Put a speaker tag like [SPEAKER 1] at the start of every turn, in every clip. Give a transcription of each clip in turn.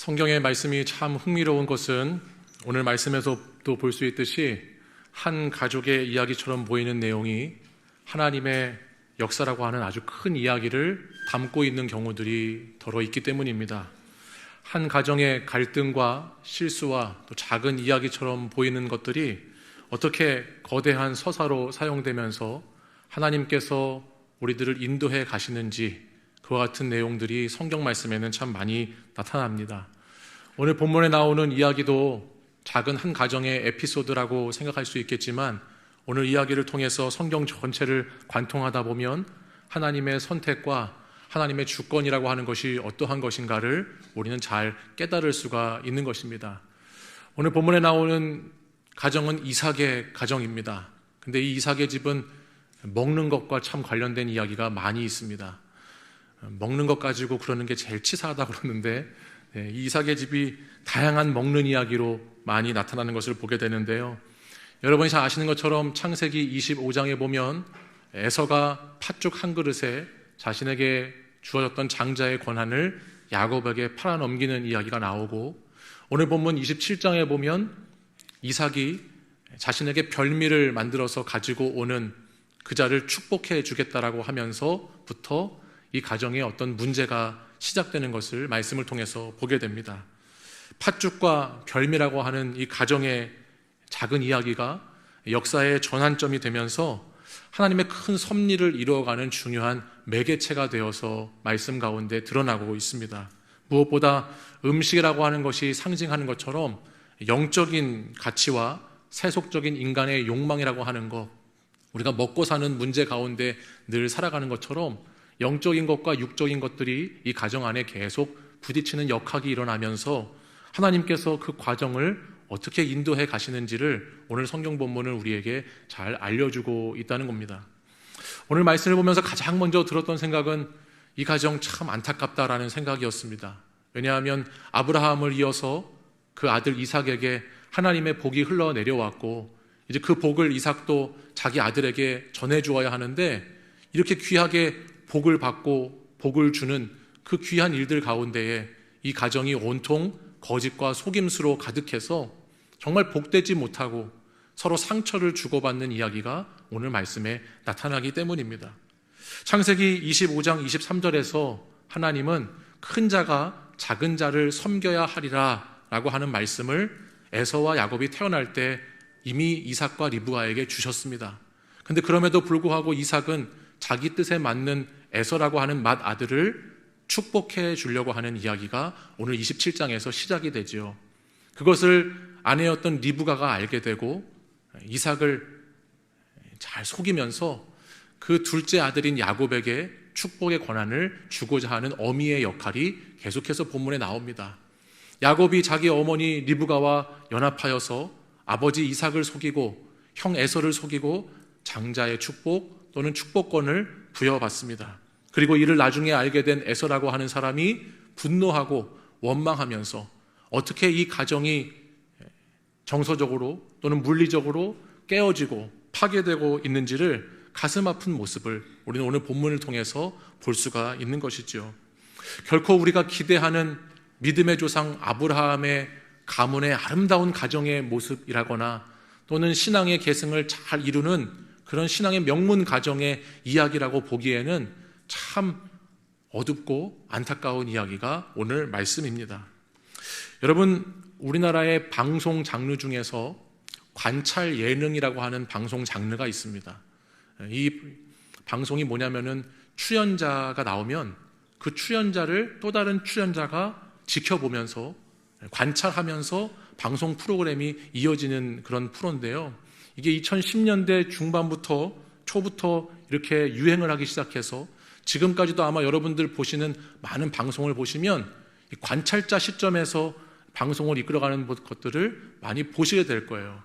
[SPEAKER 1] 성경의 말씀이 참 흥미로운 것은 오늘 말씀에서도 볼 수 있듯이 한 가족의 이야기처럼 보이는 내용이 하나님의 역사라고 하는 아주 큰 이야기를 담고 있는 경우들이 더러 있기 때문입니다. 한 가정의 갈등과 실수와 또 작은 이야기처럼 보이는 것들이 어떻게 거대한 서사로 사용되면서 하나님께서 우리들을 인도해 가시는지, 그와 같은 내용들이 성경 말씀에는 참 많이 나타납니다. 오늘 본문에 나오는 이야기도 작은 한 가정의 에피소드라고 생각할 수 있겠지만, 오늘 이야기를 통해서 성경 전체를 관통하다 보면 하나님의 선택과 하나님의 주권이라고 하는 것이 어떠한 것인가를 우리는 잘 깨달을 수가 있는 것입니다. 오늘 본문에 나오는 가정은 이삭의 가정입니다. 근데 이 이삭의 집은 먹는 것과 참 관련된 이야기가 많이 있습니다. 먹는 것 가지고 그러는 게 제일 치사하다고 그러는데, 이 이삭의 집이 다양한 먹는 이야기로 많이 나타나는 것을 보게 되는데요. 여러분이 잘 아시는 것처럼 창세기 25장에 보면 에서가 팥죽 한 그릇에 자신에게 주어졌던 장자의 권한을 야곱에게 팔아넘기는 이야기가 나오고, 오늘 본문 27장에 보면 이삭이 자신에게 별미를 만들어서 가지고 오는 그자를 축복해 주겠다라고 하면서부터 이 가정에 어떤 문제가 시작되는 것을 말씀을 통해서 보게 됩니다. 팥죽과 별미라고 하는 이 가정의 작은 이야기가 역사의 전환점이 되면서 하나님의 큰 섭리를 이루어가는 중요한 매개체가 되어서 말씀 가운데 드러나고 있습니다. 무엇보다 음식이라고 하는 것이 상징하는 것처럼 영적인 가치와 세속적인 인간의 욕망이라고 하는 것, 우리가 먹고 사는 문제 가운데 늘 살아가는 것처럼 영적인 것과 육적인 것들이 이 가정 안에 계속 부딪히는 역학이 일어나면서 하나님께서 그 과정을 어떻게 인도해 가시는지를 오늘 성경 본문은 우리에게 잘 알려주고 있다는 겁니다. 오늘 말씀을 보면서 가장 먼저 들었던 생각은 이 가정 참 안타깝다라는 생각이었습니다. 왜냐하면 아브라함을 이어서 그 아들 이삭에게 하나님의 복이 흘러내려왔고, 이제 그 복을 이삭도 자기 아들에게 전해주어야 하는데, 이렇게 귀하게 복을 받고 복을 주는 그 귀한 일들 가운데에 이 가정이 온통 거짓과 속임수로 가득해서 정말 복되지 못하고 서로 상처를 주고받는 이야기가 오늘 말씀에 나타나기 때문입니다. 창세기 25장 23절에서 하나님은 큰 자가 작은 자를 섬겨야 하리라 라고 하는 말씀을 에서와 야곱이 태어날 때 이미 이삭과 리브가에게 주셨습니다. 근데 그럼에도 불구하고 이삭은 자기 뜻에 맞는 에서라고 하는 맏아들을 축복해 주려고 하는 이야기가 오늘 27장에서 시작이 되지요. 그것을 아내였던 리브가가 알게 되고 이삭을 잘 속이면서 그 둘째 아들인 야곱에게 축복의 권한을 주고자 하는 어미의 역할이 계속해서 본문에 나옵니다. 야곱이 자기 어머니 리브가와 연합하여서 아버지 이삭을 속이고 형 에서를 속이고 장자의 축복 또는 축복권을 부여받습니다. 그리고 이를 나중에 알게 된 에서라고 하는 사람이 분노하고 원망하면서 어떻게 이 가정이 정서적으로 또는 물리적으로 깨어지고 파괴되고 있는지를 가슴 아픈 모습을 우리는 오늘 본문을 통해서 볼 수가 있는 것이죠. 결코 우리가 기대하는 믿음의 조상 아브라함의 가문의 아름다운 가정의 모습이라거나 또는 신앙의 계승을 잘 이루는 그런 신앙의 명문 가정의 이야기라고 보기에는 참 어둡고 안타까운 이야기가 오늘 말씀입니다. 여러분, 우리나라의 방송 장르 중에서 관찰 예능이라고 하는 방송 장르가 있습니다. 이 방송이 뭐냐면은 출연자가 나오면 그 출연자를 또 다른 출연자가 지켜보면서 관찰하면서 방송 프로그램이 이어지는 그런 프로인데요. 이게 2010년대 중반부터 초부터 이렇게 유행을 하기 시작해서 지금까지도 아마 여러분들 보시는 많은 방송을 보시면 이 관찰자 시점에서 방송을 이끌어가는 것들을 많이 보시게 될 거예요.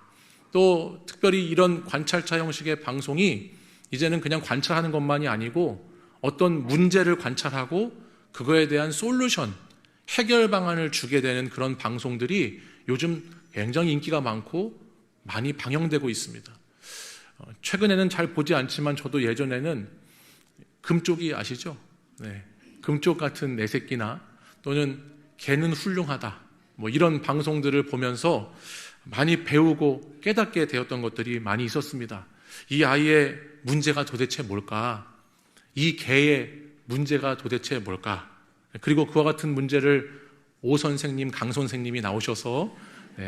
[SPEAKER 1] 또 특별히 이런 관찰자 형식의 방송이 이제는 그냥 관찰하는 것만이 아니고 어떤 문제를 관찰하고 그거에 대한 솔루션, 해결 방안을 주게 되는 그런 방송들이 요즘 굉장히 인기가 많고 많이 방영되고 있습니다. 최근에는 잘 보지 않지만 저도 예전에는 금쪽이 아시죠? 네. 금쪽 같은 내 새끼나 또는 걔는 훌륭하다, 이런 방송들을 보면서 많이 배우고 깨닫게 되었던 것들이 많이 있었습니다. 이 아이의 문제가 도대체 뭘까? 이 개의 문제가 도대체 뭘까? 그리고 그와 같은 문제를 오 선생님, 강 선생님이 나오셔서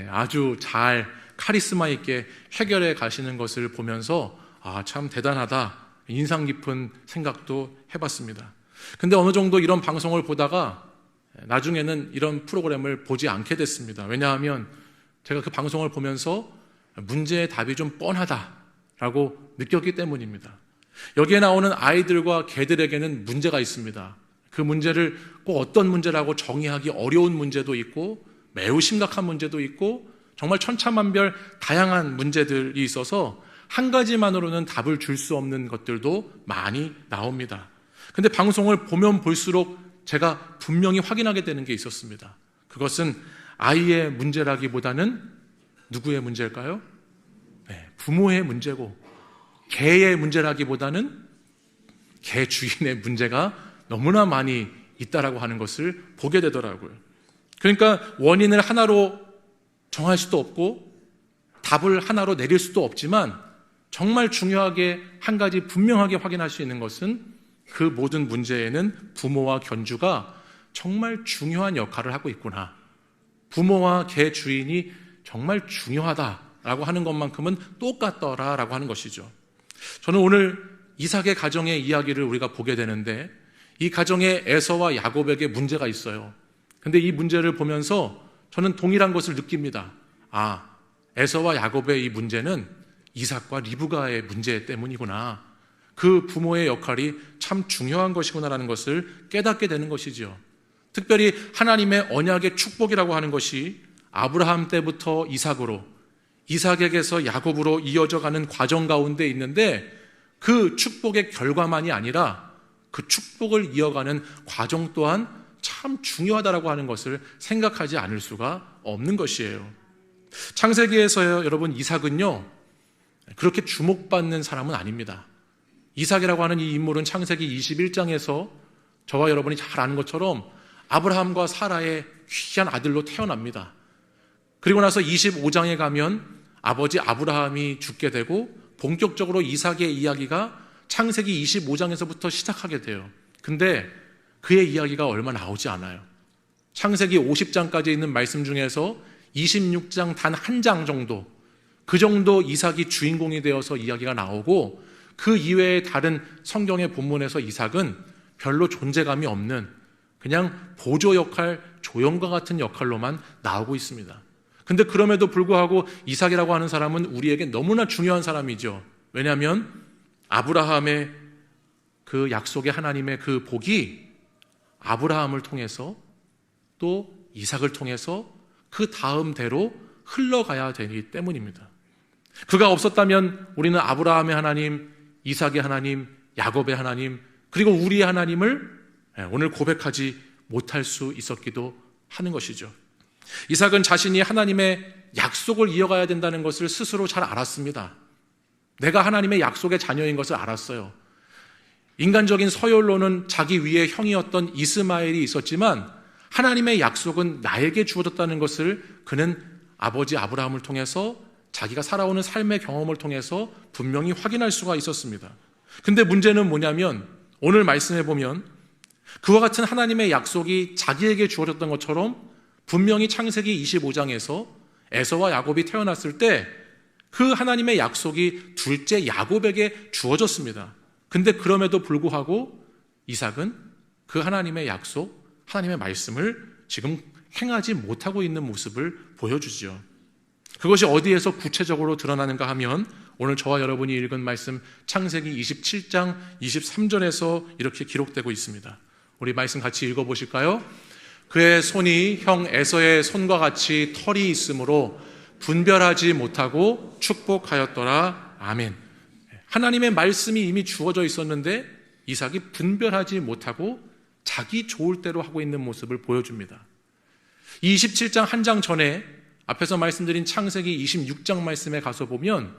[SPEAKER 1] 아주 잘 카리스마 있게 해결해 가시는 것을 보면서 참 대단하다, 인상 깊은 생각도 해봤습니다. 근데 어느 정도 이런 방송을 보다가 나중에는 이런 프로그램을 보지 않게 됐습니다. 왜냐하면 제가 그 방송을 보면서 문제의 답이 좀 뻔하다라고 느꼈기 때문입니다. 여기에 나오는 아이들과 개들에게는 문제가 있습니다. 그 문제를 꼭 어떤 문제라고 정의하기 어려운 문제도 있고 매우 심각한 문제도 있고 정말 천차만별 다양한 문제들이 있어서 한 가지만으로는 답을 줄 수 없는 것들도 많이 나옵니다. 근데 방송을 보면 볼수록 제가 분명히 확인하게 되는 게 있었습니다. 그것은 아이의 문제라기보다는 누구의 문제일까요? 부모의 문제고, 개의 문제라기보다는 개 주인의 문제가 너무나 많이 있다라고 하는 것을 보게 되더라고요. 그러니까 원인을 하나로 정할 수도 없고 답을 하나로 내릴 수도 없지만 정말 중요하게 한 가지 분명하게 확인할 수 있는 것은 그 모든 문제에는 부모와 견주가 정말 중요한 역할을 하고 있구나. 부모와 개 주인이 정말 중요하다라고 하는 것만큼은 똑같더라라고 하는 것이죠. 저는 오늘 이삭의 가정의 이야기를 우리가 보게 되는데 이 가정에 에서와 야곱에게 문제가 있어요. 근데 이 문제를 보면서 저는 동일한 것을 느낍니다. 에서와 야곱의 이 문제는 이삭과 리브가의 문제 때문이구나. 그 부모의 역할이 참 중요한 것이구나라는 것을 깨닫게 되는 것이죠. 특별히 하나님의 언약의 축복이라고 하는 것이 아브라함 때부터 이삭으로, 이삭에게서 야곱으로 이어져가는 과정 가운데 있는데 그 축복의 결과만이 아니라 그 축복을 이어가는 과정 또한 참 중요하다라고 하는 것을 생각하지 않을 수가 없는 것이에요. 창세기에서요, 여러분, 이삭은요 그렇게 주목받는 사람은 아닙니다. 이삭이라고 하는 이 인물은 창세기 21장에서 저와 여러분이 잘 아는 것처럼 아브라함과 사라의 귀한 아들로 태어납니다. 그리고 나서 25장에 가면 아버지 아브라함이 죽게 되고 본격적으로 이삭의 이야기가 창세기 25장에서부터 시작하게 돼요. 근데 그의 이야기가 얼마 나오지 않아요. 창세기 50장까지 있는 말씀 중에서 26장 단 한 장 정도, 그 정도 이삭이 주인공이 되어서 이야기가 나오고 그 이외의 다른 성경의 본문에서 이삭은 별로 존재감이 없는 그냥 보조 역할, 조연과 같은 역할로만 나오고 있습니다. 근데 그럼에도 불구하고 이삭이라고 하는 사람은 우리에게 너무나 중요한 사람이죠. 왜냐하면 아브라함의 그 약속의 하나님의 그 복이 아브라함을 통해서 또 이삭을 통해서 그 다음대로 흘러가야 되기 때문입니다. 그가 없었다면 우리는 아브라함의 하나님, 이삭의 하나님, 야곱의 하나님, 그리고 우리의 하나님을 오늘 고백하지 못할 수 있었기도 하는 것이죠. 이삭은 자신이 하나님의 약속을 이어가야 된다는 것을 스스로 잘 알았습니다. 내가 하나님의 약속의 자녀인 것을 알았어요. 인간적인 서열로는 자기 위에 형이었던 이스마엘이 있었지만 하나님의 약속은 나에게 주어졌다는 것을 그는 아버지 아브라함을 통해서 자기가 살아오는 삶의 경험을 통해서 분명히 확인할 수가 있었습니다. 근데 문제는 뭐냐면 오늘 말씀해 보면 그와 같은 하나님의 약속이 자기에게 주어졌던 것처럼 분명히 창세기 25장에서 에서와 야곱이 태어났을 때 그 하나님의 약속이 둘째 야곱에게 주어졌습니다. 근데 그럼에도 불구하고 이삭은 그 하나님의 약속, 하나님의 말씀을 지금 행하지 못하고 있는 모습을 보여주죠. 그것이 어디에서 구체적으로 드러나는가 하면 오늘 저와 여러분이 읽은 말씀 창세기 27장 23절에서 이렇게 기록되고 있습니다. 우리 말씀 같이 읽어보실까요? 그의 손이 형 에서의 손과 같이 털이 있으므로 분별하지 못하고 축복하였더라. 아멘. 하나님의 말씀이 이미 주어져 있었는데 이삭이 분별하지 못하고 자기 좋을 대로 하고 있는 모습을 보여줍니다. 27장 한 장 전에 앞에서 말씀드린 창세기 26장 말씀에 가서 보면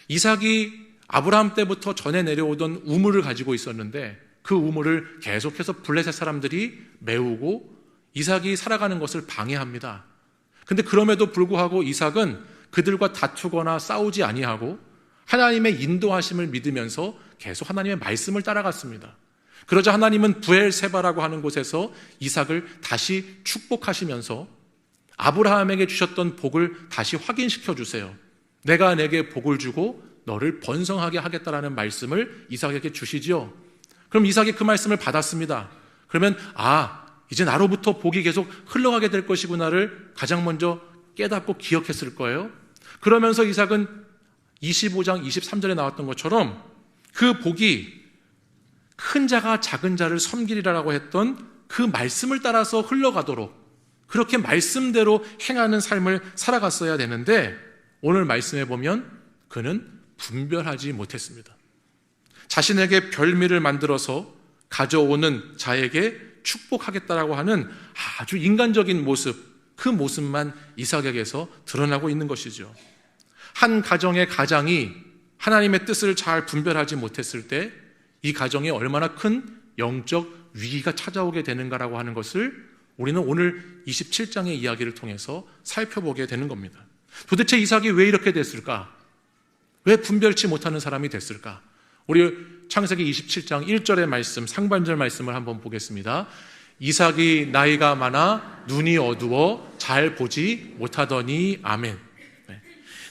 [SPEAKER 1] 이삭이 아브라함 때부터 전해 내려오던 우물을 가지고 있었는데 그 우물을 계속해서 블레셋 사람들이 메우고 이삭이 살아가는 것을 방해합니다. 근데 그럼에도 불구하고 이삭은 그들과 다투거나 싸우지 아니하고 하나님의 인도하심을 믿으면서 계속 하나님의 말씀을 따라갔습니다. 그러자 하나님은 브엘세바라고 하는 곳에서 이삭을 다시 축복하시면서 아브라함에게 주셨던 복을 다시 확인시켜 주세요. 내가 내게 복을 주고 너를 번성하게 하겠다라는 말씀을 이삭에게 주시지요. 그럼 이삭이 그 말씀을 받았습니다. 그러면 이제 나로부터 복이 계속 흘러가게 될 것이구나를 가장 먼저 깨닫고 기억했을 거예요. 그러면서 이삭은 25장 23절에 나왔던 것처럼 그 복이 큰 자가 작은 자를 섬기리라고 했던 그 말씀을 따라서 흘러가도록 그렇게 말씀대로 행하는 삶을 살아갔어야 되는데 오늘 말씀에 보면 그는 분별하지 못했습니다. 자신에게 별미를 만들어서 가져오는 자에게 축복하겠다라고 하는 아주 인간적인 모습, 그 모습만 이삭에게서 드러나고 있는 것이죠. 한 가정의 가장이 하나님의 뜻을 잘 분별하지 못했을 때 이 가정에 얼마나 큰 영적 위기가 찾아오게 되는가라고 하는 것을 우리는 오늘 27장의 이야기를 통해서 살펴보게 되는 겁니다. 도대체 이삭이 왜 이렇게 됐을까? 왜 분별치 못하는 사람이 됐을까? 우리 창세기 27장 1절의 말씀, 상반절 말씀을 한번 보겠습니다. 이삭이 나이가 많아 눈이 어두워 잘 보지 못하더니 아멘.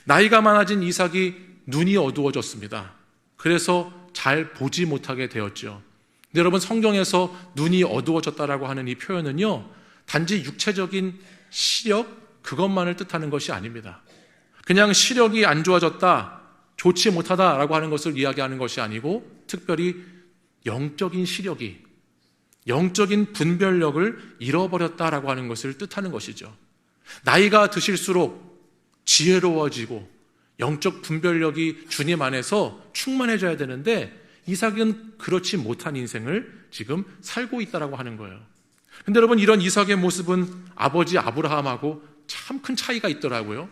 [SPEAKER 1] 나이가 많아진 이삭이 눈이 어두워졌습니다. 그래서 잘 보지 못하게 되었죠. 근데 여러분, 성경에서 눈이 어두워졌다라고 하는 이 표현은요, 단지 육체적인 시력 그것만을 뜻하는 것이 아닙니다. 그냥 시력이 안 좋아졌다, 좋지 못하다라고 하는 것을 이야기하는 것이 아니고 특별히 영적인 시력이, 영적인 분별력을 잃어버렸다라고 하는 것을 뜻하는 것이죠. 나이가 드실수록 지혜로워지고 영적 분별력이 주님 안에서 충만해져야 되는데 이삭은 그렇지 못한 인생을 지금 살고 있다라고 하는 거예요. 근데 여러분, 이런 이삭의 모습은 아버지 아브라함하고 참 큰 차이가 있더라고요.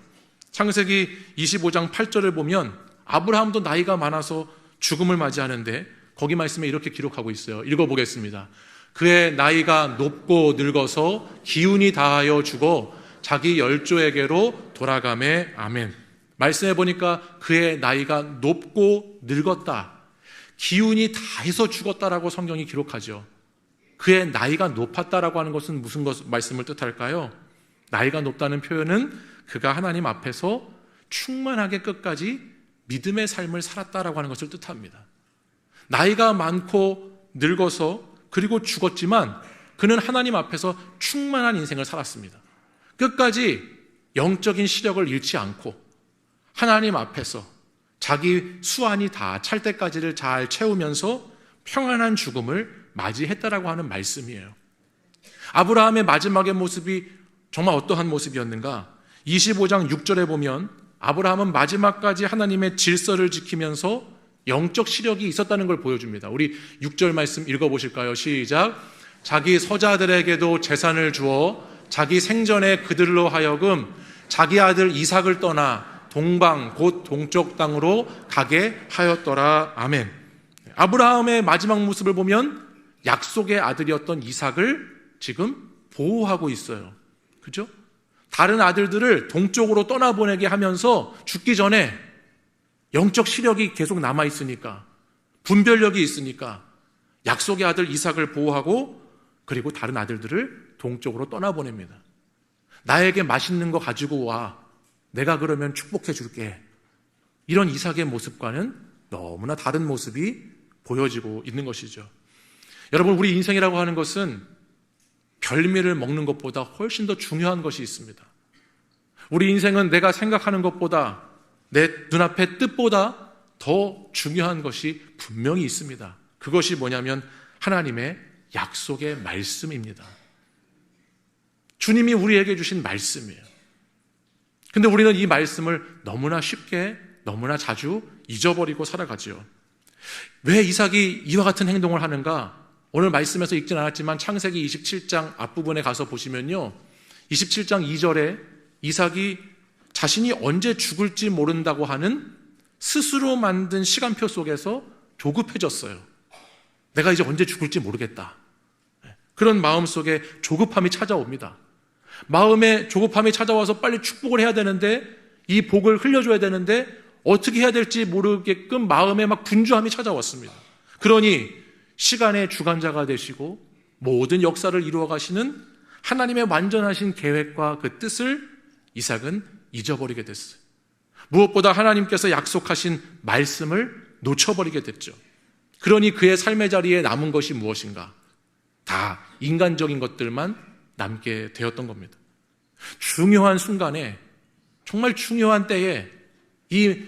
[SPEAKER 1] 창세기 25장 8절을 보면 아브라함도 나이가 많아서 죽음을 맞이하는데 거기 말씀에 이렇게 기록하고 있어요. 읽어보겠습니다. 그의 나이가 높고 늙어서 기운이 다하여 죽어 자기 열조에게로 돌아가매 아멘. 말씀해 보니까 그의 나이가 높고 늙었다, 기운이 다해서 죽었다라고 성경이 기록하죠. 그의 나이가 높았다라고 하는 것은 무슨 말씀을 뜻할까요? 나이가 높다는 표현은 그가 하나님 앞에서 충만하게 끝까지 믿음의 삶을 살았다라고 하는 것을 뜻합니다. 나이가 많고 늙어서 그리고 죽었지만 그는 하나님 앞에서 충만한 인생을 살았습니다. 끝까지 영적인 시력을 잃지 않고 하나님 앞에서 자기 수완이 다 찰 때까지를 잘 채우면서 평안한 죽음을 맞이했다라고 하는 말씀이에요. 아브라함의 마지막의 모습이 정말 어떠한 모습이었는가? 25장 6절에 보면 아브라함은 마지막까지 하나님의 질서를 지키면서 영적 시력이 있었다는 걸 보여줍니다. 우리 6절 말씀 읽어보실까요? 시작. 자기 서자들에게도 재산을 주어 자기 생전에 그들로 하여금 자기 아들 이삭을 떠나 동방 곧 동쪽 땅으로 가게 하였더라. 아멘. 아브라함의 마지막 모습을 보면 약속의 아들이었던 이삭을 지금 보호하고 있어요. 그죠? 다른 아들들을 동쪽으로 떠나보내게 하면서 죽기 전에 영적 시력이 계속 남아있으니까, 분별력이 있으니까 약속의 아들 이삭을 보호하고 그리고 다른 아들들을 동쪽으로 떠나보냅니다. 나에게 맛있는 거 가지고 와, 내가 그러면 축복해 줄게. 이런 이삭의 모습과는 너무나 다른 모습이 보여지고 있는 것이죠. 여러분, 우리 인생이라고 하는 것은 별미를 먹는 것보다 훨씬 더 중요한 것이 있습니다. 우리 인생은 내가 생각하는 것보다, 내 눈앞의 뜻보다 더 중요한 것이 분명히 있습니다. 그것이 뭐냐면 하나님의 약속의 말씀입니다. 주님이 우리에게 주신 말씀이에요. 근데 우리는 이 말씀을 너무나 쉽게, 너무나 자주 잊어버리고 살아가죠. 왜 이삭이 이와 같은 행동을 하는가? 오늘 말씀에서 읽진 않았지만 창세기 27장 앞부분에 가서 보시면요, 27장 2절에 이삭이 자신이 언제 죽을지 모른다고 하는 스스로 만든 시간표 속에서 조급해졌어요. 내가 이제 언제 죽을지 모르겠다. 그런 마음 속에 조급함이 찾아옵니다. 마음에 조급함이 찾아와서 빨리 축복을 해야 되는데, 이 복을 흘려줘야 되는데 어떻게 해야 될지 모르게끔 마음에 막 분주함이 찾아왔습니다. 그러니 시간의 주관자가 되시고 모든 역사를 이루어 가시는 하나님의 완전하신 계획과 그 뜻을 이삭은 잊어버리게 됐어요. 무엇보다 하나님께서 약속하신 말씀을 놓쳐버리게 됐죠. 그러니 그의 삶의 자리에 남은 것이 무엇인가? 다 인간적인 것들만 남게 되었던 겁니다. 중요한 순간에, 정말 중요한 때에 이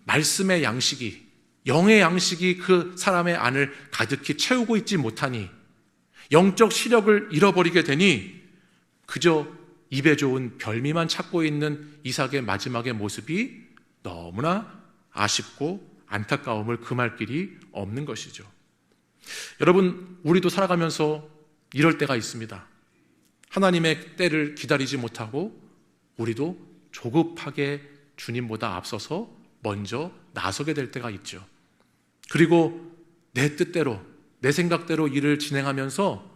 [SPEAKER 1] 말씀의 양식이, 영의 양식이 그 사람의 안을 가득히 채우고 있지 못하니 영적 시력을 잃어버리게 되니 그저 입에 좋은 별미만 찾고 있는 이삭의 마지막의 모습이 너무나 아쉽고 안타까움을 금할 길이 없는 것이죠. 여러분, 우리도 살아가면서 이럴 때가 있습니다. 하나님의 때를 기다리지 못하고 우리도 조급하게 주님보다 앞서서 먼저 나서게 될 때가 있죠. 그리고 내 뜻대로, 내 생각대로 일을 진행하면서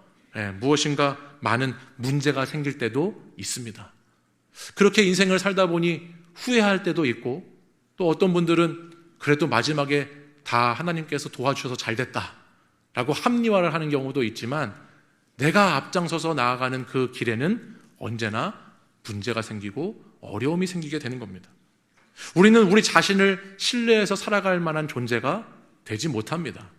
[SPEAKER 1] 무엇인가 많은 문제가 생길 때도 있습니다. 그렇게 인생을 살다 보니 후회할 때도 있고, 또 어떤 분들은 그래도 마지막에 다 하나님께서 도와주셔서 잘 됐다라고 합리화를 하는 경우도 있지만, 내가 앞장서서 나아가는 그 길에는 언제나 문제가 생기고 어려움이 생기게 되는 겁니다. 우리는 우리 자신을 신뢰해서 살아갈 만한 존재가 되지 못합니다.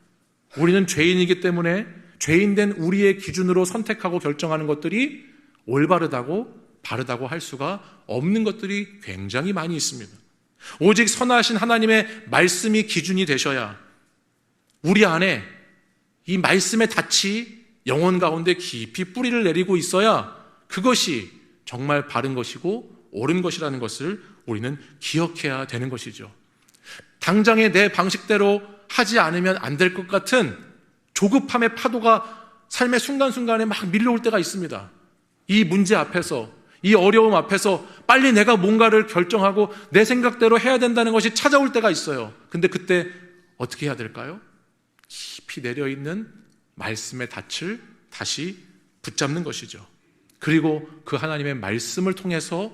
[SPEAKER 1] 우리는 죄인이기 때문에 죄인된 우리의 기준으로 선택하고 결정하는 것들이 올바르다고 바르다고 할 수가 없는 것들이 굉장히 많이 있습니다. 오직 선하신 하나님의 말씀이 기준이 되셔야, 우리 안에 이 말씀의 닻이 영혼 가운데 깊이 뿌리를 내리고 있어야 그것이 정말 바른 것이고 옳은 것이라는 것을 우리는 기억해야 되는 것이죠. 당장에 내 방식대로 하지 않으면 안 될 것 같은 조급함의 파도가 삶의 순간순간에 막 밀려올 때가 있습니다. 이 문제 앞에서, 이 어려움 앞에서 빨리 내가 뭔가를 결정하고 내 생각대로 해야 된다는 것이 찾아올 때가 있어요. 근데 그때 어떻게 해야 될까요? 깊이 내려있는 말씀의 닻을 다시 붙잡는 것이죠. 그리고 그 하나님의 말씀을 통해서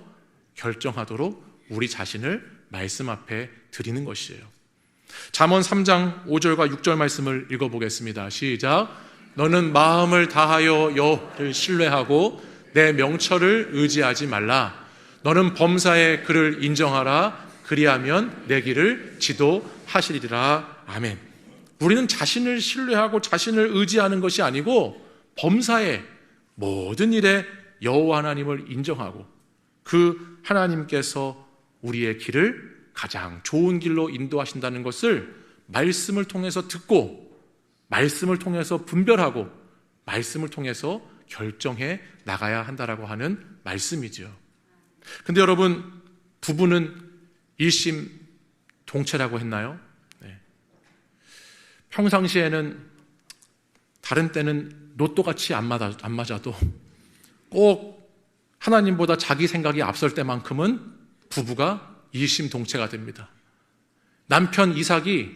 [SPEAKER 1] 결정하도록 우리 자신을 말씀 앞에 드리는 것이에요. 잠언 3장 5절과 6절 말씀을 읽어보겠습니다. 시작. 너는 마음을 다하여 여호와를 신뢰하고 내 명철을 의지하지 말라. 너는 범사의 그를 인정하라. 그리하면 내 길을 지도하시리라. 아멘. 우리는 자신을 신뢰하고 자신을 의지하는 것이 아니고 범사의 모든 일에 여호와 하나님을 인정하고 그 하나님께서 우리의 길을 가장 좋은 길로 인도하신다는 것을 말씀을 통해서 듣고, 말씀을 통해서 분별하고, 말씀을 통해서 결정해 나가야 한다라고 하는 말씀이죠. 근데 여러분, 부부는 일심동체라고 했나요? 네. 평상시에는 다른 때는 로또같이 안 맞아도 꼭 하나님보다 자기 생각이 앞설 때만큼은 부부가 일심동체가 됩니다. 남편 이삭이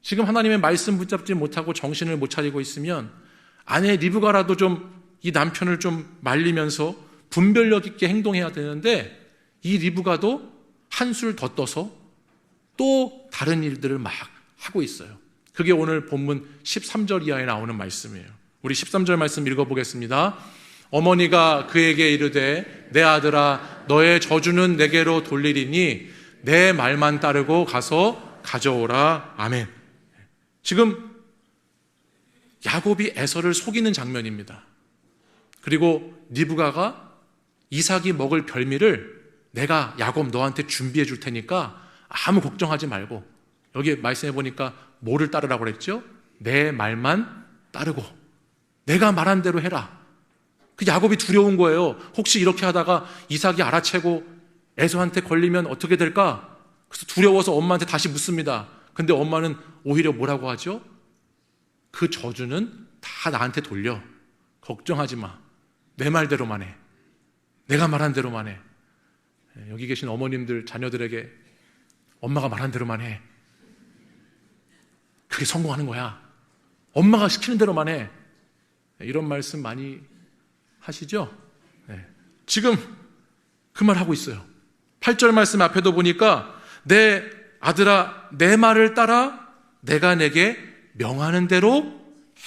[SPEAKER 1] 지금 하나님의 말씀 붙잡지 못하고 정신을 못 차리고 있으면 아내 리브가라도 좀 이 남편을 좀 말리면서 분별력 있게 행동해야 되는데, 이 리브가도 한술 더 떠서 또 다른 일들을 막 하고 있어요. 그게 오늘 본문 13절 이하에 나오는 말씀이에요. 우리 13절 말씀 읽어보겠습니다. 어머니가 그에게 이르되 내 아들아 너의 저주는 내게로 돌리리니 내 말만 따르고 가서 가져오라. 아멘. 지금 야곱이 에서를 속이는 장면입니다. 그리고 리브가가 이삭이 먹을 별미를 내가 야곱 너한테 준비해 줄 테니까 아무 걱정하지 말고, 여기 말씀해 보니까 뭐를 따르라고 그랬죠? 내 말만 따르고 내가 말한 대로 해라. 그 야곱이 두려운 거예요. 혹시 이렇게 하다가 이삭이 알아채고 에서한테 걸리면 어떻게 될까? 그래서 두려워서 엄마한테 다시 묻습니다. 근데 엄마는 오히려 뭐라고 하죠? 그 저주는 다 나한테 돌려. 걱정하지 마. 내 말대로만 해. 내가 말한 대로만 해. 여기 계신 어머님들 자녀들에게 엄마가 말한 대로만 해. 그게 성공하는 거야. 엄마가 시키는 대로만 해. 이런 말씀 많이 하시죠? 네. 지금 그 말 하고 있어요. 8절 말씀 앞에도 보니까 내 아들아 내 말을 따라 내가 내게 명하는 대로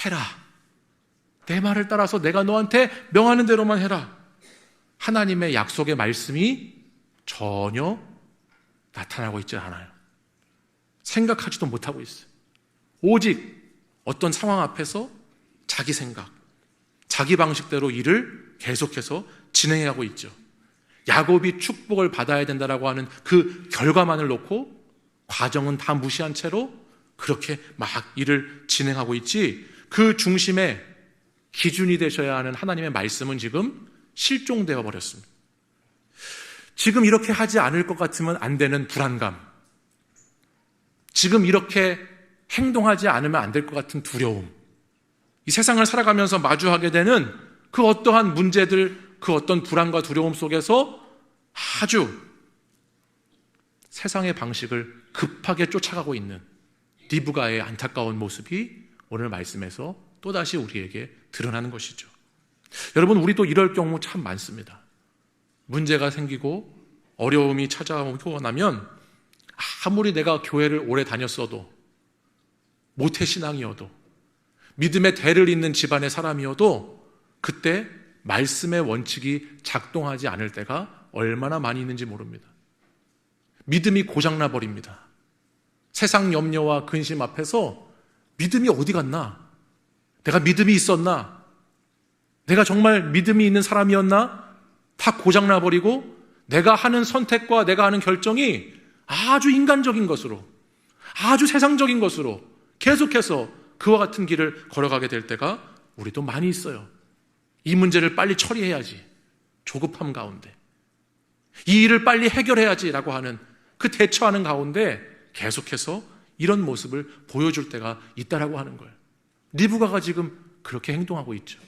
[SPEAKER 1] 해라. 내 말을 따라서 내가 너한테 명하는 대로만 해라. 하나님의 약속의 말씀이 전혀 나타나고 있지 않아요. 생각하지도 못하고 있어요. 오직 어떤 상황 앞에서 자기 생각, 자기 방식대로 일을 계속해서 진행하고 있죠. 야곱이 축복을 받아야 된다라고 하는 그 결과만을 놓고 과정은 다 무시한 채로 그렇게 막 일을 진행하고 있지, 그 중심에 기준이 되셔야 하는 하나님의 말씀은 지금 실종되어 버렸습니다. 지금 이렇게 하지 않을 것 같으면 안 되는 불안감, 지금 이렇게 행동하지 않으면 안 될 것 같은 두려움, 이 세상을 살아가면서 마주하게 되는 그 어떠한 문제들, 그 어떤 불안과 두려움 속에서 아주 세상의 방식을 급하게 쫓아가고 있는 리브가의 안타까운 모습이 오늘 말씀에서 또다시 우리에게 드러나는 것이죠. 여러분, 우리도 이럴 경우 참 많습니다. 문제가 생기고 어려움이 찾아오고 나면 아무리 내가 교회를 오래 다녔어도, 모태신앙이어도, 믿음의 대를 잇는 집안의 사람이어도 그때 말씀의 원칙이 작동하지 않을 때가 얼마나 많이 있는지 모릅니다. 믿음이 고장나 버립니다. 세상 염려와 근심 앞에서 믿음이 어디 갔나? 내가 믿음이 있었나? 내가 정말 믿음이 있는 사람이었나? 다 고장나 버리고 내가 하는 선택과 내가 하는 결정이 아주 인간적인 것으로, 아주 세상적인 것으로 계속해서 그와 같은 길을 걸어가게 될 때가 우리도 많이 있어요. 이 문제를 빨리 처리해야지, 조급함 가운데, 이 일을 빨리 해결해야지라고 하는 그 대처하는 가운데 계속해서 이런 모습을 보여줄 때가 있다라고 하는 거예요. 리브가가 지금 그렇게 행동하고 있죠.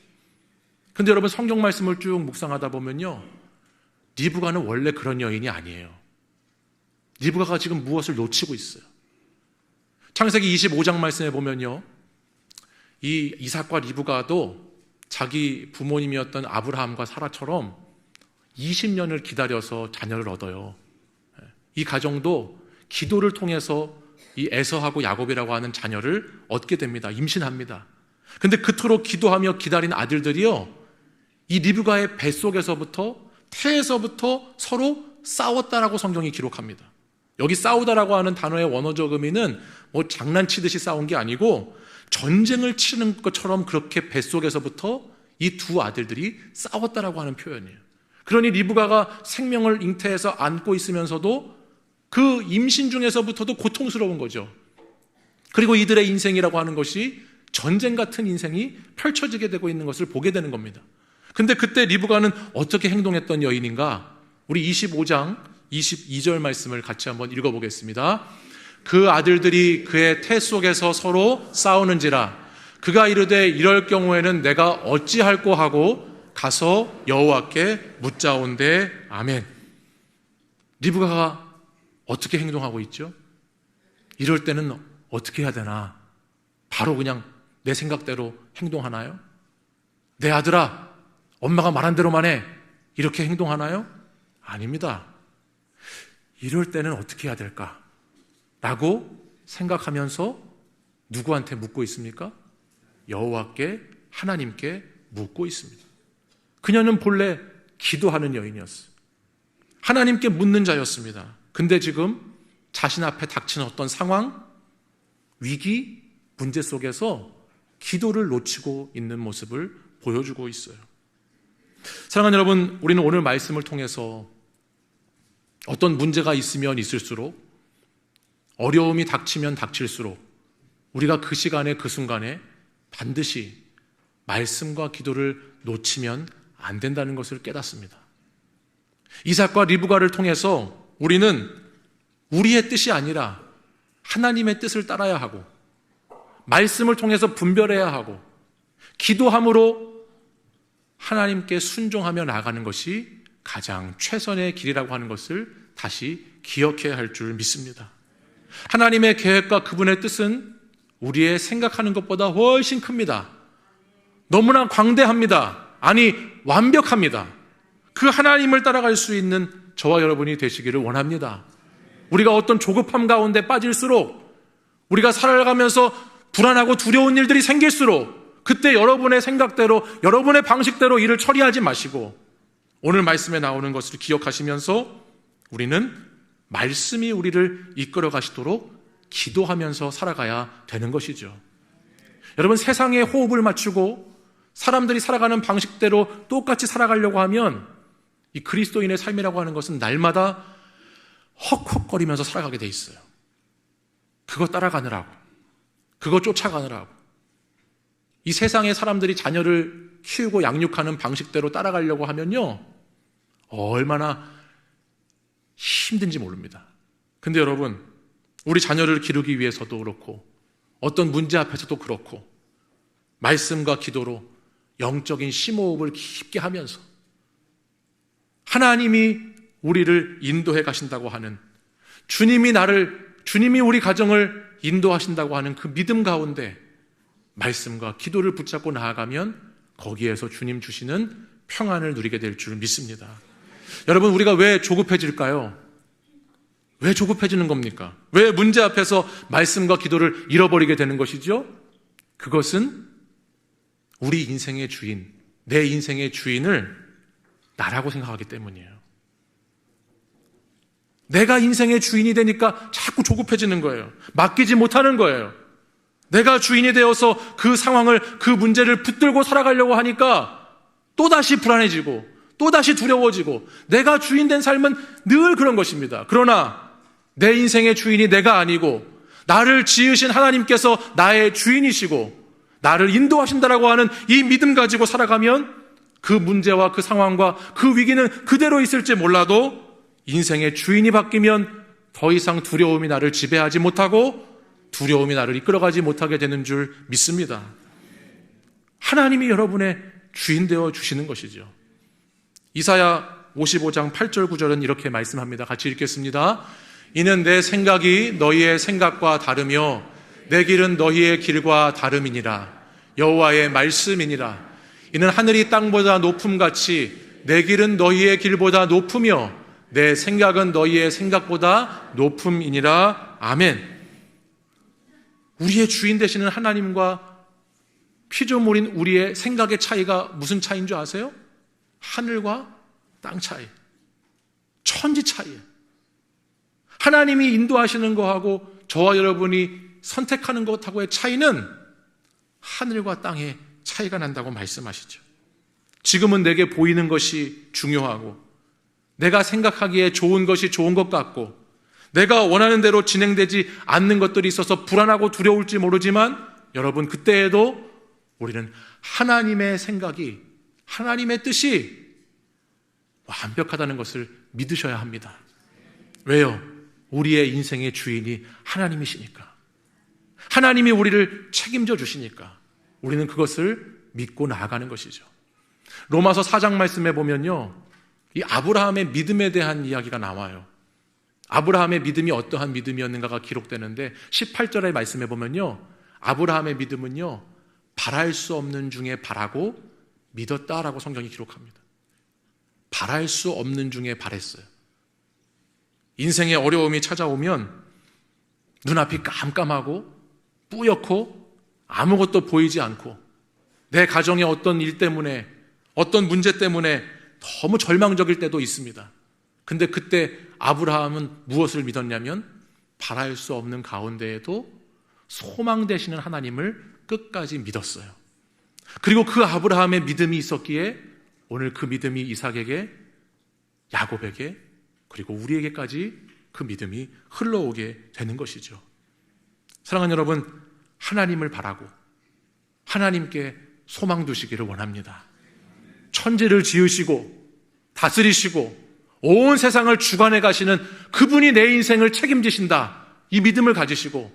[SPEAKER 1] 근데 여러분, 성경 말씀을 쭉 묵상하다 보면요, 리브가는 원래 그런 여인이 아니에요. 리브가가 지금 무엇을 놓치고 있어요? 창세기 25장 말씀에 보면요, 이 이삭과 리브가도 자기 부모님이었던 아브라함과 사라처럼 20년을 기다려서 자녀를 얻어요. 이 가정도 기도를 통해서 이 에서하고 야곱이라고 하는 자녀를 얻게 됩니다. 임신합니다. 근데 그토록 기도하며 기다린 아들들이요, 이 리브가의 뱃속에서부터, 태에서부터 서로 싸웠다라고 성경이 기록합니다. 여기 싸우다라고 하는 단어의 원어적 의미는 뭐 장난치듯이 싸운 게 아니고 전쟁을 치는 것처럼 그렇게 뱃속에서부터 이 두 아들들이 싸웠다라고 하는 표현이에요. 그러니 리브가가 생명을 잉태해서 안고 있으면서도 그 임신 중에서부터도 고통스러운 거죠. 그리고 이들의 인생이라고 하는 것이 전쟁 같은 인생이 펼쳐지게 되고 있는 것을 보게 되는 겁니다. 근데 그때 리브가는 어떻게 행동했던 여인인가? 우리 25장 22절 말씀을 같이 한번 읽어보겠습니다. 그 아들들이 그의 태 속에서 서로 싸우는지라 그가 이르되 이럴 경우에는 내가 어찌할꼬 하고 가서 여호와께 묻자온대. 아멘. 리브가가 어떻게 행동하고 있죠? 이럴 때는 어떻게 해야 되나? 바로 그냥 내 생각대로 행동하나요? 내 아들아, 엄마가 말한 대로만 해, 이렇게 행동하나요? 아닙니다. 이럴 때는 어떻게 해야 될까? 라고 생각하면서 누구한테 묻고 있습니까? 여호와께, 하나님께 묻고 있습니다. 그녀는 본래 기도하는 여인이었어요. 하나님께 묻는 자였습니다. 근데 지금 자신 앞에 닥친 어떤 상황, 위기, 문제 속에서 기도를 놓치고 있는 모습을 보여주고 있어요. 사랑하는 여러분, 우리는 오늘 말씀을 통해서 어떤 문제가 있으면 있을수록, 어려움이 닥치면 닥칠수록 우리가 그 시간에, 그 순간에 반드시 말씀과 기도를 놓치면 안 된다는 것을 깨닫습니다. 이삭과 리브가를 통해서 우리는 우리의 뜻이 아니라 하나님의 뜻을 따라야 하고, 말씀을 통해서 분별해야 하고, 기도함으로 하나님께 순종하며 나아가는 것이 가장 최선의 길이라고 하는 것을 다시 기억해야 할 줄 믿습니다. 하나님의 계획과 그분의 뜻은 우리의 생각하는 것보다 훨씬 큽니다. 너무나 광대합니다. 아니, 완벽합니다. 그 하나님을 따라갈 수 있는 저와 여러분이 되시기를 원합니다. 우리가 어떤 조급함 가운데 빠질수록, 우리가 살아가면서 불안하고 두려운 일들이 생길수록 그때 여러분의 생각대로, 여러분의 방식대로 일을 처리하지 마시고 오늘 말씀에 나오는 것을 기억하시면서 우리는 말씀이 우리를 이끌어 가시도록 기도하면서 살아가야 되는 것이죠. 여러분, 세상에 호흡을 맞추고 사람들이 살아가는 방식대로 똑같이 살아가려고 하면 이 그리스도인의 삶이라고 하는 것은 날마다 헉헉거리면서 살아가게 돼 있어요. 그거 따라가느라고, 그거 쫓아가느라고. 이 세상의 사람들이 자녀를 키우고 양육하는 방식대로 따라가려고 하면요, 얼마나 힘든지 모릅니다. 근데 여러분, 우리 자녀를 기르기 위해서도 그렇고 어떤 문제 앞에서도 그렇고 말씀과 기도로 영적인 심호흡을 깊게 하면서 하나님이 우리를 인도해 가신다고 하는, 주님이 우리 가정을 인도하신다고 하는 그 믿음 가운데 말씀과 기도를 붙잡고 나아가면 거기에서 주님 주시는 평안을 누리게 될 줄 믿습니다. 여러분, 우리가 왜 조급해질까요? 왜 조급해지는 겁니까? 왜 문제 앞에서 말씀과 기도를 잃어버리게 되는 것이죠? 그것은 우리 인생의 주인, 내 인생의 주인을 나라고 생각하기 때문이에요. 내가 인생의 주인이 되니까 자꾸 조급해지는 거예요. 맡기지 못하는 거예요. 내가 주인이 되어서 그 상황을, 그 문제를 붙들고 살아가려고 하니까 또다시 불안해지고 또다시 두려워지고, 내가 주인 된 삶은 늘 그런 것입니다. 그러나 내 인생의 주인이 내가 아니고 나를 지으신 하나님께서 나의 주인이시고 나를 인도하신다라고 하는 이 믿음 가지고 살아가면 그 문제와 그 상황과 그 위기는 그대로 있을지 몰라도 인생의 주인이 바뀌면 더 이상 두려움이 나를 지배하지 못하고 두려움이 나를 이끌어가지 못하게 되는 줄 믿습니다. 하나님이 여러분의 주인 되어 주시는 것이죠. 이사야 55장 8절 9절은 이렇게 말씀합니다. 같이 읽겠습니다. 이는 내 생각이 너희의 생각과 다르며 내 길은 너희의 길과 다름이니라. 여호와의 말씀이니라. 이는 하늘이 땅보다 높음같이 내 길은 너희의 길보다 높으며 내 생각은 너희의 생각보다 높음이니라. 아멘. 우리의 주인 되시는 하나님과 피조물인 우리의 생각의 차이가 무슨 차이인 줄 아세요? 하늘과 땅 차이, 천지 차이예요. 하나님이 인도하시는 것하고 저와 여러분이 선택하는 것하고의 차이는 하늘과 땅의 차이가 난다고 말씀하시죠. 지금은 내게 보이는 것이 중요하고 내가 생각하기에 좋은 것이 좋은 것 같고 내가 원하는 대로 진행되지 않는 것들이 있어서 불안하고 두려울지 모르지만 여러분, 그때에도 우리는 하나님의 생각이, 하나님의 뜻이 완벽하다는 것을 믿으셔야 합니다. 왜요? 우리의 인생의 주인이 하나님이시니까. 하나님이 우리를 책임져 주시니까 우리는 그것을 믿고 나아가는 것이죠. 로마서 4장 말씀에 보면요, 이 아브라함의 믿음에 대한 이야기가 나와요. 아브라함의 믿음이 어떠한 믿음이었는가가 기록되는데 18절의 말씀에 보면요, 아브라함의 믿음은요, 바랄 수 없는 중에 바라고 믿었다라고 성경이 기록합니다. 바랄 수 없는 중에 바랬어요. 인생의 어려움이 찾아오면 눈앞이 깜깜하고 뿌옇고 아무것도 보이지 않고 내 가정의 어떤 일 때문에, 어떤 문제 때문에 너무 절망적일 때도 있습니다. 근데 그때 아브라함은 무엇을 믿었냐면 바랄 수 없는 가운데에도 소망 되시는 하나님을 끝까지 믿었어요. 그리고 그 아브라함의 믿음이 있었기에 오늘 그 믿음이 이삭에게, 야곱에게, 그리고 우리에게까지 그 믿음이 흘러오게 되는 것이죠. 사랑하는 여러분, 하나님을 바라고 하나님께 소망 두시기를 원합니다. 천지를 지으시고 다스리시고 온 세상을 주관해 가시는 그분이 내 인생을 책임지신다, 이 믿음을 가지시고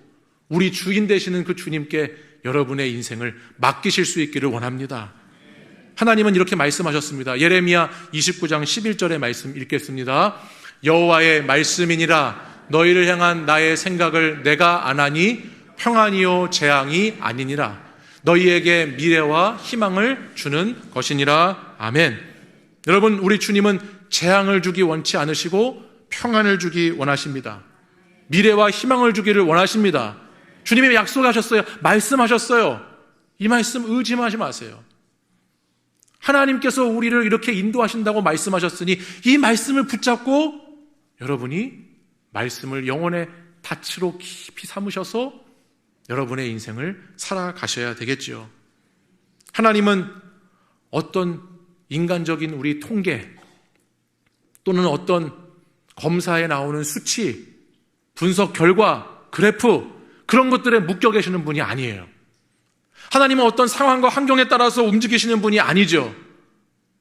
[SPEAKER 1] 우리 주인 되시는 그 주님께 여러분의 인생을 맡기실 수 있기를 원합니다. 하나님은 이렇게 말씀하셨습니다. 예레미야 29장 11절의 말씀 읽겠습니다. 여호와의 말씀이니라. 너희를 향한 나의 생각을 내가 아나니 평안이요 재앙이 아니니라. 너희에게 미래와 희망을 주는 것이니라. 아멘. 여러분, 우리 주님은 재앙을 주기 원치 않으시고 평안을 주기 원하십니다. 미래와 희망을 주기를 원하십니다. 주님이 약속하셨어요. 말씀하셨어요. 이 말씀 의심하지 마세요. 하나님께서 우리를 이렇게 인도하신다고 말씀하셨으니 이 말씀을 붙잡고 여러분이 말씀을 영혼의 닻으로 깊이 삼으셔서 여러분의 인생을 살아가셔야 되겠지요. 하나님은 어떤 인간적인 우리 통계 또는 어떤 검사에 나오는 수치, 분석 결과, 그래프 그런 것들에 묶여 계시는 분이 아니에요. 하나님은 어떤 상황과 환경에 따라서 움직이시는 분이 아니죠.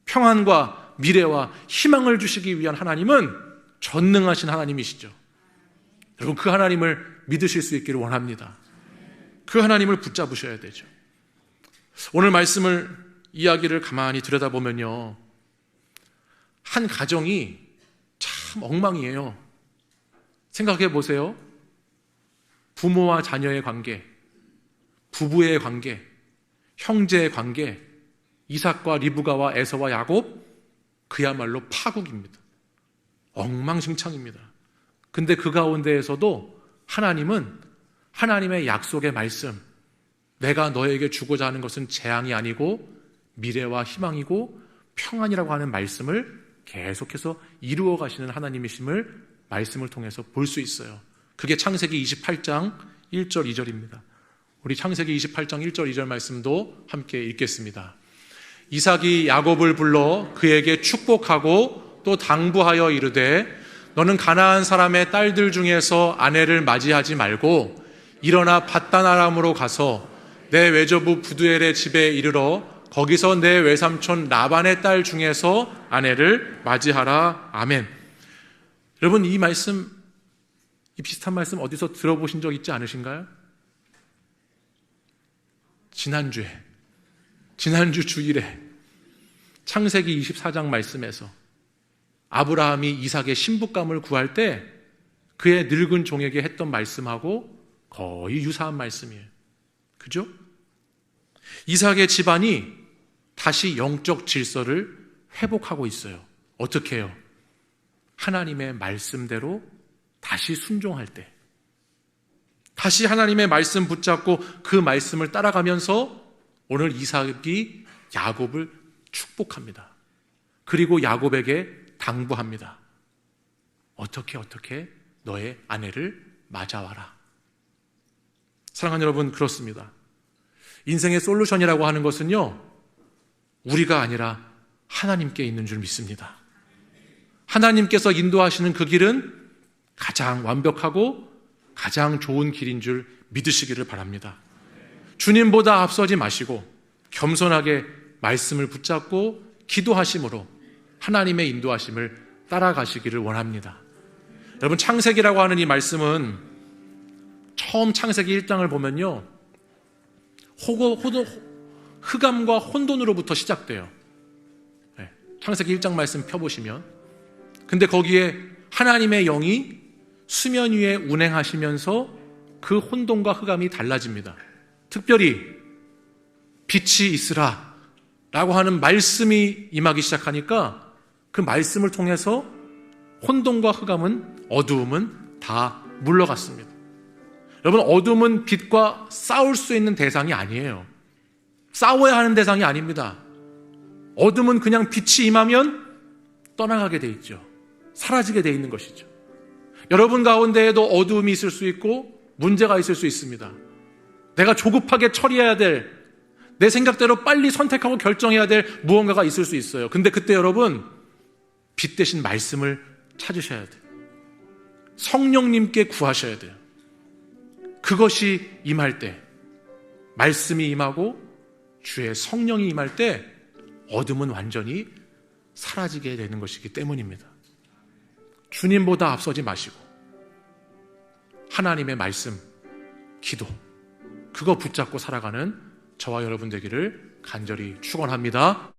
[SPEAKER 1] 평안과 미래와 희망을 주시기 위한 하나님은 전능하신 하나님이시죠. 여러분, 그 하나님을 믿으실 수 있기를 원합니다. 그 하나님을 붙잡으셔야 되죠. 오늘 이야기를 가만히 들여다보면요, 한 가정이 참 엉망이에요. 생각해 보세요. 부모와 자녀의 관계, 부부의 관계, 형제의 관계, 이삭과 리브가와 에서와 야곱, 그야말로 파국입니다. 엉망진창입니다. 근데 그 가운데에서도 하나님은 하나님의 약속의 말씀, 내가 너에게 주고자 하는 것은 재앙이 아니고 미래와 희망이고 평안이라고 하는 말씀을 계속해서 이루어 가시는 하나님이심을 말씀을 통해서 볼 수 있어요. 그게 창세기 28장 1절 2절입니다. 우리 창세기 28장 1절 2절 말씀도 함께 읽겠습니다. 이삭이 야곱을 불러 그에게 축복하고 또 당부하여 이르되 너는 가나안 사람의 딸들 중에서 아내를 맞이하지 말고 일어나 밧단 아람으로 가서 내 외조부 부두엘의 집에 이르러 거기서 내 외삼촌 라반의 딸 중에서 아내를 맞이하라. 아멘. 여러분, 이 비슷한 말씀 어디서 들어보신 적 있지 않으신가요? 지난주 주일에 창세기 24장 말씀에서 아브라함이 이삭의 신부감을 구할 때 그의 늙은 종에게 했던 말씀하고 거의 유사한 말씀이에요. 그죠? 이삭의 집안이 다시 영적 질서를 회복하고 있어요. 어떻게 해요? 하나님의 말씀대로 다시 순종할 때, 다시 하나님의 말씀 붙잡고 그 말씀을 따라가면서 오늘 이삭이 야곱을 축복합니다. 그리고 야곱에게 당부합니다. 어떻게 너의 아내를 맞아와라. 사랑하는 여러분, 그렇습니다. 인생의 솔루션이라고 하는 것은요, 우리가 아니라 하나님께 있는 줄 믿습니다. 하나님께서 인도하시는 그 길은 가장 완벽하고 가장 좋은 길인 줄 믿으시기를 바랍니다. 주님보다 앞서지 마시고 겸손하게 말씀을 붙잡고 기도하심으로 하나님의 인도하심을 따라가시기를 원합니다. 여러분, 창세기라고 하는 이 말씀은 처음 창세기 1장을 보면요, 흑암과 혼돈으로부터 시작돼요. 창세기 1장 말씀 펴보시면, 근데 거기에 하나님의 영이 수면 위에 운행하시면서 그 혼돈과 흑암이 달라집니다. 특별히 빛이 있으라 라고 하는 말씀이 임하기 시작하니까 그 말씀을 통해서 혼돈과 흑암은, 어두움은 다 물러갔습니다. 여러분, 어둠은 빛과 싸울 수 있는 대상이 아니에요. 싸워야 하는 대상이 아닙니다. 어둠은 그냥 빛이 임하면 떠나가게 돼 있죠. 사라지게 돼 있는 것이죠. 여러분 가운데에도 어두움이 있을 수 있고 문제가 있을 수 있습니다. 내가 조급하게 처리해야 될, 내 생각대로 빨리 선택하고 결정해야 될 무언가가 있을 수 있어요. 근데 그때 여러분, 빛 대신 말씀을 찾으셔야 돼요. 성령님께 구하셔야 돼요. 그것이 임할 때, 말씀이 임하고 주의 성령이 임할 때 어둠은 완전히 사라지게 되는 것이기 때문입니다. 주님보다 앞서지 마시고 하나님의 말씀, 기도, 그거 붙잡고 살아가는 저와 여러분 되기를 간절히 축원합니다.